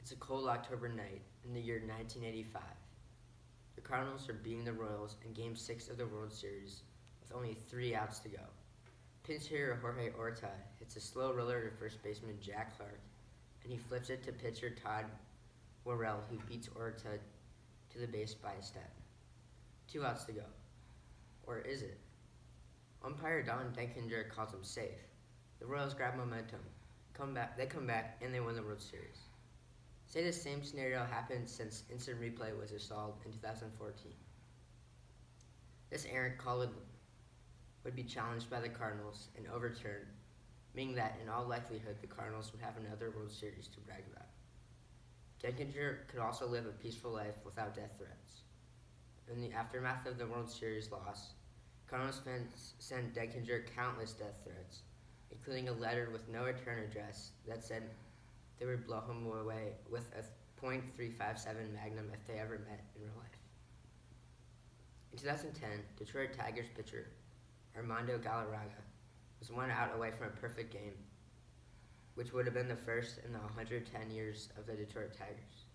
It's a cold October night in the year 1985. The Cardinals are beating the Royals in Game 6 of the World Series with only 3 outs to go. Pinch hitter Jorge Orta hits a slow roller to first baseman Jack Clark, and he flips it to pitcher Todd Worrell, who beats Orta to the base by a step. 2 outs to go. Or is it? Umpire Don Denkinger calls him safe. The Royals grab momentum. They come back, and they win the World Series. Say the same scenario happened since instant replay was installed in 2014. This errant call would be challenged by the Cardinals and overturned, meaning that in all likelihood the Cardinals would have another World Series to brag about. Denkinger could also live a peaceful life without death threats. In the aftermath of the World Series loss, Cardinals fans sent Denkinger countless death threats, including a letter with no return address that said they would blow him away with a .357 Magnum if they ever met in real life. In 2010, Detroit Tigers pitcher Armando Galarraga was 1 out away from a perfect game, which would have been the first in the 110 years of the Detroit Tigers.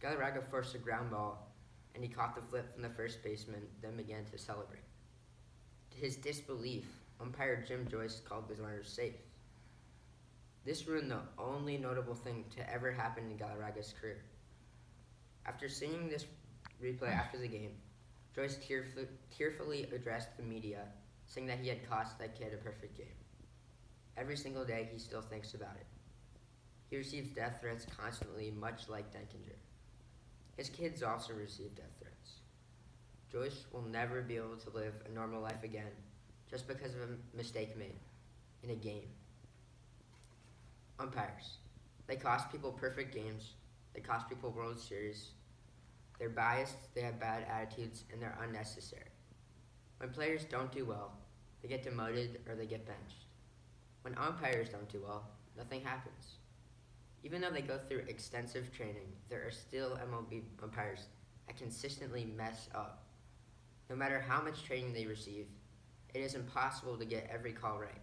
Galarraga forced a ground ball, and he caught the flip from the first baseman, then began to celebrate. To his disbelief, umpire Jim Joyce called the runners safe. This ruined the only notable thing to ever happen in Galarraga's career. After seeing this replay after the game, Joyce tearfully addressed the media, saying that he had cost that kid a perfect game. Every single day, he still thinks about it. He receives death threats constantly, much like Denkinger. His kids also receive death threats. Joyce will never be able to live a normal life again just because of a mistake made in a game. Umpires. They cost people perfect games. They cost people World Series. They're biased, they have bad attitudes, and they're unnecessary. When players don't do well, they get demoted or they get benched. When umpires don't do well, nothing happens. Even though they go through extensive training, there are still MLB umpires that consistently mess up. No matter how much training they receive, it is impossible to get every call right.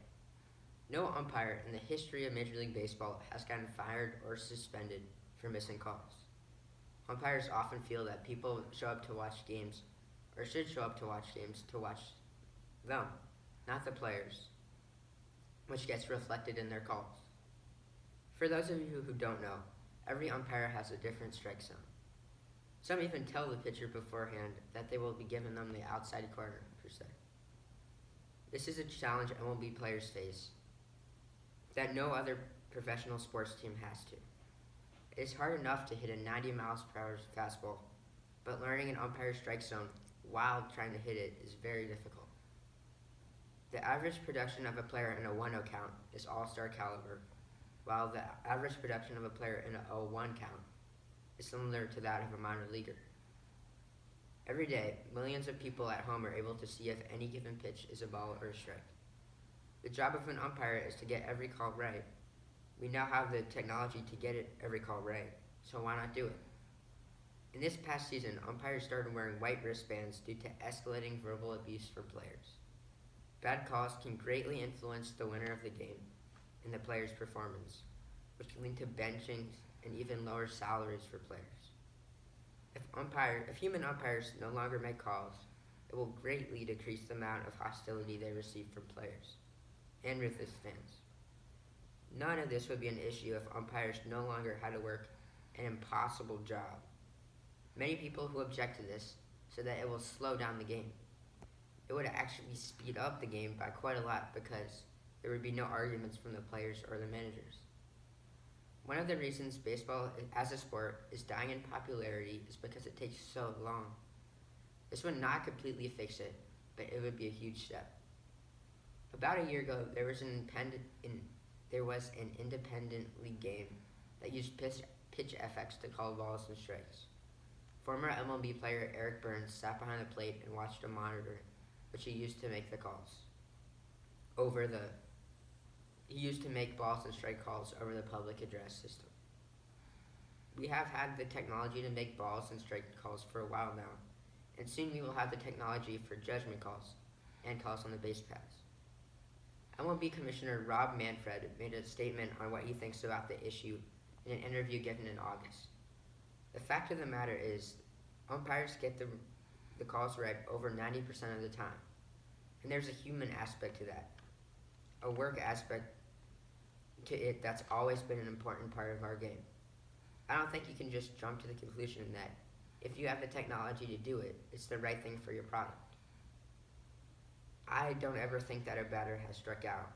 No umpire in the history of Major League Baseball has gotten fired or suspended for missing calls. Umpires often feel that people show up to watch games, or should show up to watch games, to watch them, not the players, which gets reflected in their calls. For those of you who don't know, every umpire has a different strike zone. Some even tell the pitcher beforehand that they will be giving them the outside corner, per se. This is a challenge MLB players face that no other professional sports team has to. It is hard enough to hit a 90 miles per hour fastball, but learning an umpire's strike zone while trying to hit it is very difficult. The average production of a player in a 1-0 count is all-star caliber, while the average production of a player in a 0-1 count is similar to that of a minor leaguer. Every day, millions of people at home are able to see if any given pitch is a ball or a strike. The job of an umpire is to get every call right. We now have the technology to get every call right, so why not do it? In this past season, umpires started wearing white wristbands due to escalating verbal abuse from players. Bad calls can greatly influence the winner of the game and the player's performance, which can lead to benchings and even lower salaries for players. If human umpires no longer make calls, it will greatly decrease the amount of hostility they receive from players and ruthless fans. None of this would be an issue if umpires no longer had to work an impossible job. Many people who object to this say that it will slow down the game. It would actually speed up the game by quite a lot because there would be no arguments from the players or the managers. One of the reasons baseball as a sport is dying in popularity is because it takes so long. This would not completely fix it, but it would be a huge step. About a year ago, there was an independent league game that used pitch FX to call balls and strikes. Former MLB player Eric Burns sat behind the plate and watched a monitor, which he used to make the calls He used to make balls and strike calls over the public address system. We have had the technology to make balls and strike calls for a while now, and soon we will have the technology for judgment calls and calls on the base paths. MLB Commissioner Rob Manfred made a statement on what he thinks about the issue in an interview given in August. The fact of the matter is, umpires get the calls right over 90% of the time, and there's a human aspect to that, a work aspect to it that's always been an important part of our game. I don't think you can just jump to the conclusion that if you have the technology to do it, it's the right thing for your product. I don't ever think that a batter has struck out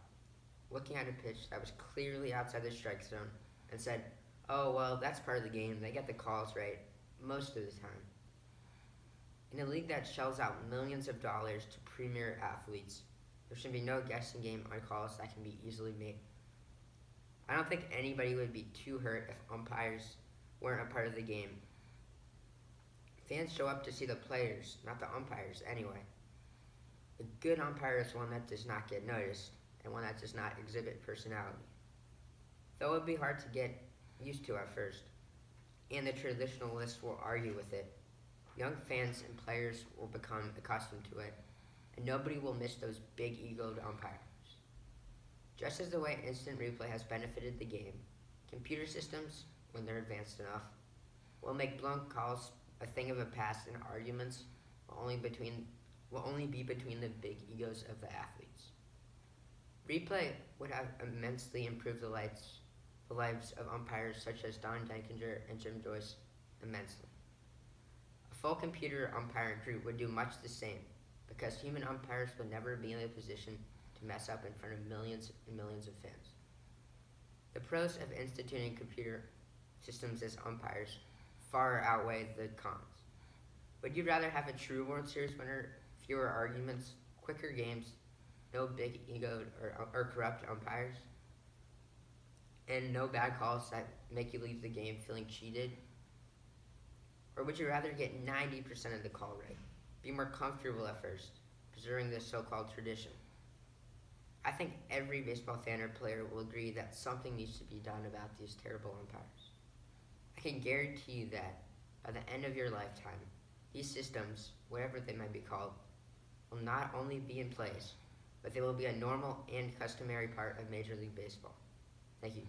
looking at a pitch that was clearly outside the strike zone and said, oh, well, that's part of the game. They get the calls right most of the time. In a league that shells out millions of dollars to premier athletes, there should be no guessing game on calls that can be easily made. I don't think anybody would be too hurt if umpires weren't a part of the game. Fans show up to see the players, not the umpires, anyway. A good umpire is one that does not get noticed and one that does not exhibit personality. Though it would be hard to get used to at first, and the traditionalists will argue with it, young fans and players will become accustomed to it, and nobody will miss those big-egoed umpires. Just as the way instant replay has benefited the game, computer systems, when they're advanced enough, will make blown calls a thing of the past, and arguments will only be between the big egos of the athletes. Replay would have immensely improved the lives of umpires such as Don Denkinger and Jim Joyce immensely. A full computer umpiring crew would do much the same, because human umpires would never be in a position to mess up in front of millions and millions of fans. The pros of instituting computer systems as umpires far outweigh the cons. Would you rather have a true World Series winner, fewer arguments, quicker games, no big egoed or corrupt umpires, and no bad calls that make you leave the game feeling cheated? Or would you rather get 90% of the call right, be more comfortable at first, preserving this so-called tradition? I think every baseball fan or player will agree that something needs to be done about these terrible umpires. I can guarantee you that by the end of your lifetime, these systems, whatever they might be called, will not only be in place, but they will be a normal and customary part of Major League Baseball. Thank you.